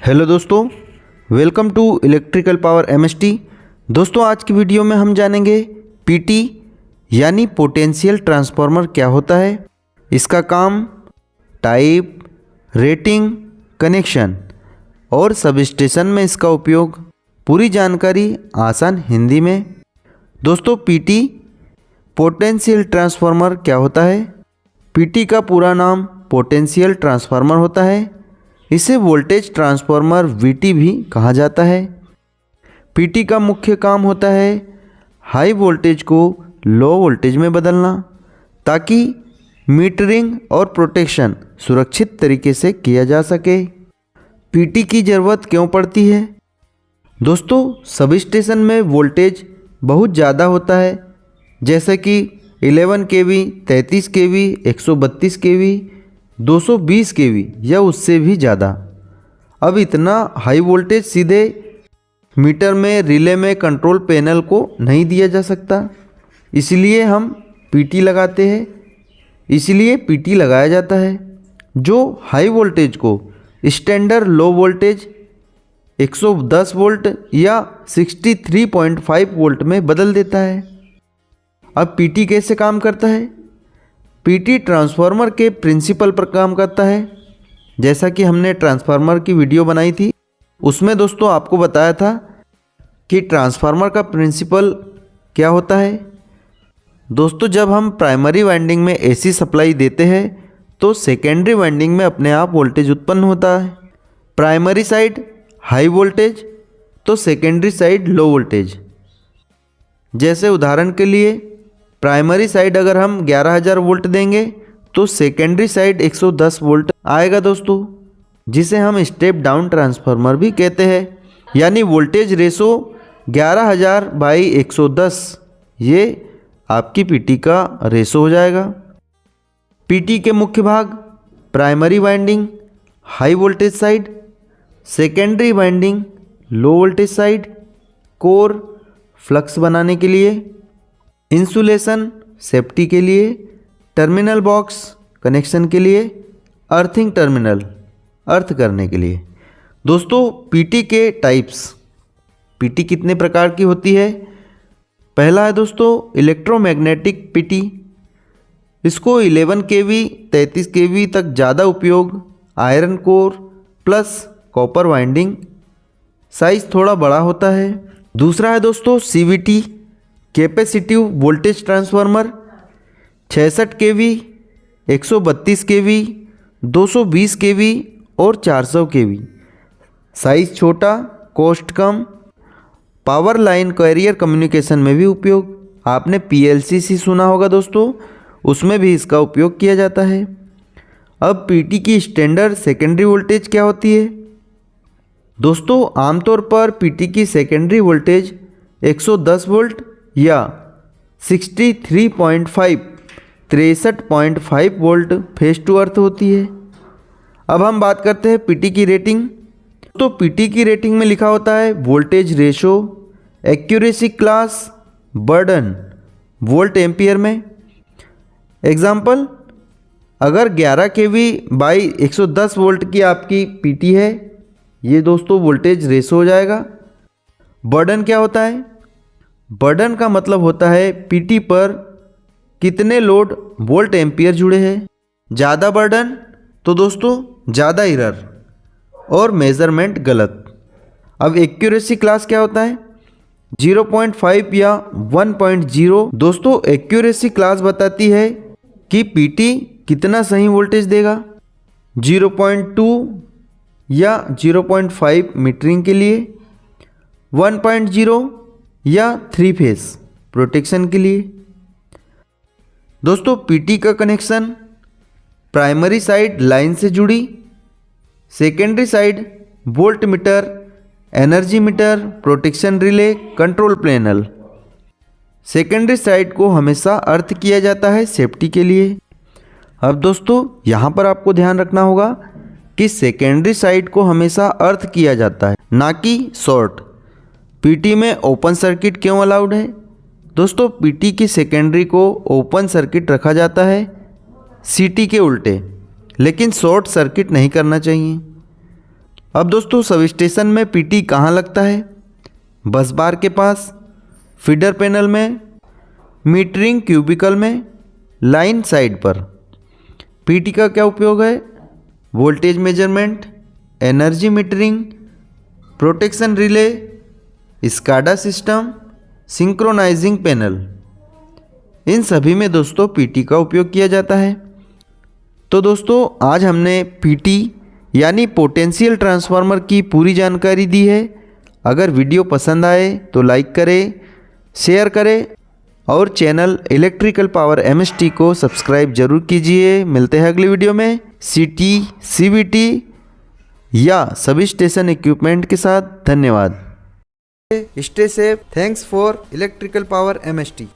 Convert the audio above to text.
Hello दोस्तों, welcome to electrical power MST. दोस्तों आज की वीडियो में हम जानेंगे पीटी यानी पोटेंशियल ट्रांसफार्मर क्या होता है, इसका काम, टाइप, रेटिंग, कनेक्शन और सबस्टेशन में इसका उपयोग। पूरी जानकारी आसान हिंदी में। दोस्तों पीटी पोटेंशियल ट्रांसफार्मर क्या होता है? पीटी का पूरा नाम पोटेंशियल ट्रांसफार्मर होता है। इसे वोल्टेज ट्रांसफार्मर वीटी भी कहा जाता है। पीटी का मुख्य काम होता है हाई वोल्टेज को लो वोल्टेज में बदलना, ताकि मीटरिंग और प्रोटेक्शन सुरक्षित तरीके से किया जा सके। पीटी की ज़रूरत क्यों पड़ती है? दोस्तों सब स्टेशन में वोल्टेज बहुत ज़्यादा होता है, जैसे कि 11 केवी, 33 केवी, 132 केवी, 220 केवी या उससे भी ज़्यादा। अब इतना हाई वोल्टेज सीधे मीटर में, रिले में, कंट्रोल पैनल को नहीं दिया जा सकता, इसलिए हम पीटी लगाते हैं। इसलिए पीटी लगाया जाता है जो हाई वोल्टेज को स्टैंडर्ड लो वोल्टेज 110 वोल्ट या 63.5 वोल्ट में बदल देता है। अब पीटी कैसे काम करता है? पीटी ट्रांसफार्मर के प्रिंसिपल पर काम करता है। जैसा कि हमने ट्रांसफार्मर की वीडियो बनाई थी, उसमें दोस्तों आपको बताया था कि ट्रांसफार्मर का प्रिंसिपल क्या होता है। दोस्तों जब हम प्राइमरी वाइंडिंग में एसी सप्लाई देते हैं तो सेकेंडरी वाइंडिंग में अपने आप वोल्टेज उत्पन्न होता है। प्राइमरी साइड हाई वोल्टेज तो सेकेंडरी साइड लो वोल्टेज। जैसे उदाहरण के लिए प्राइमरी साइड अगर हम 11,000 वोल्ट देंगे तो सेकेंडरी साइड 110 वोल्ट आएगा दोस्तों, जिसे हम स्टेप डाउन ट्रांसफार्मर भी कहते हैं। यानी वोल्टेज रेशो 11,000 बाई 110, ये आपकी पीटी का रेशो हो जाएगा। पीटी के मुख्य भाग primary winding high voltage side, secondary winding low voltage side, core flux बनाने के लिए, इंसुलेशन सेफ्टी के लिए, टर्मिनल बॉक्स कनेक्शन के लिए, अर्थिंग टर्मिनल अर्थ करने के लिए। दोस्तों पीटी के टाइप्स, पीटी कितने प्रकार की होती है? पहला है दोस्तों इलेक्ट्रोमैग्नेटिक पीटी। इसको 11 केवी, 33 केवी तक ज़्यादा उपयोग, iron core plus copper winding, size थोड़ा बड़ा होता है। दूसरा है दोस्तों सीवीटी कैपेसिटिव वोल्टेज ट्रांसफार्मर, 66 केवी, 132 केवी, 220 केवी और 400 केवी। साइज छोटा, कॉस्ट कम, पावर लाइन कैरियर कम्युनिकेशन में भी उपयोग। आपने पीएलसी सुना होगा दोस्तों, उसमें भी इसका उपयोग किया जाता है। अब पीटी की स्टैंडर्ड सेकेंडरी वोल्टेज क्या होती है? दोस्तों आमतौर पर पीटी की सेकेंडरी वोल्टेज 110 वोल्ट या 63.5 वोल्ट फेस टू अर्थ होती है। अब हम बात करते हैं पीटी की रेटिंग। तो पीटी की रेटिंग में लिखा होता है voltage ratio, accuracy class, burden volt ampere में। एग्जाम्पल, अगर 11 केवी बाई 110 वोल्ट की आपकी पीटी है, ये दोस्तों वोल्टेज रेशो हो जाएगा। बर्डन क्या होता है? बर्डन का मतलब होता है पीटी पर कितने लोड वोल्ट एम्पियर जुड़े हैं। ज़्यादा बर्डन तो दोस्तों ज़्यादा एरर और मेजरमेंट गलत। अब एक्यूरेसी क्लास क्या होता है? 0.5 या 1.0। दोस्तों एक्यूरेसी क्लास बताती है कि पीटी कितना सही वोल्टेज देगा। 0.2 या 0.5 मीटरिंग के लिए, 1.0 या 3 फेस प्रोटेक्शन के लिए। दोस्तों पीटी का कनेक्शन प्राइमरी साइड लाइन से जुड़ी, secondary side volt meter, energy meter, protection relay, control panel. Secondary side को हमेशा अर्थ किया जाता है सेफ्टी के लिए। अब दोस्तों यहाँ पर आपको ध्यान रखना होगा कि सेकेंडरी साइड को हमेशा अर्थ किया जाता है, ना कि शॉर्ट। पीटी में ओपन सर्किट क्यों अलाउड है? दोस्तों पीटी की सेकेंडरी को ओपन सर्किट रखा जाता है सीटी के उल्टे, लेकिन शॉर्ट सर्किट नहीं करना चाहिए। अब दोस्तों सब स्टेशन में पीटी कहाँ लगता है? बस बार के पास, फीडर पैनल में, मीटरिंग क्यूबिकल में, लाइन साइड पर। पीटी का क्या उपयोग है? Voltage measurement, energy metering, protection relay, SCADA system, synchronizing panel, इन सभी में दोस्तों पीटी का उपयोग किया जाता है। तो दोस्तों आज हमने पीटी यानी पोटेंशियल ट्रांसफार्मर की पूरी जानकारी दी है। अगर वीडियो पसंद आए तो लाइक करें, शेयर करें और चैनल इलेक्ट्रिकल पावर एमएसटी को सब्सक्राइब जरूर कीजिए। मिलते हैं अगली वीडियो में सीटी, सीवीटी या सभी स्टेशन इक्विपमेंट के साथ। धन्यवाद। Stay safe. Thanks for electrical power MST.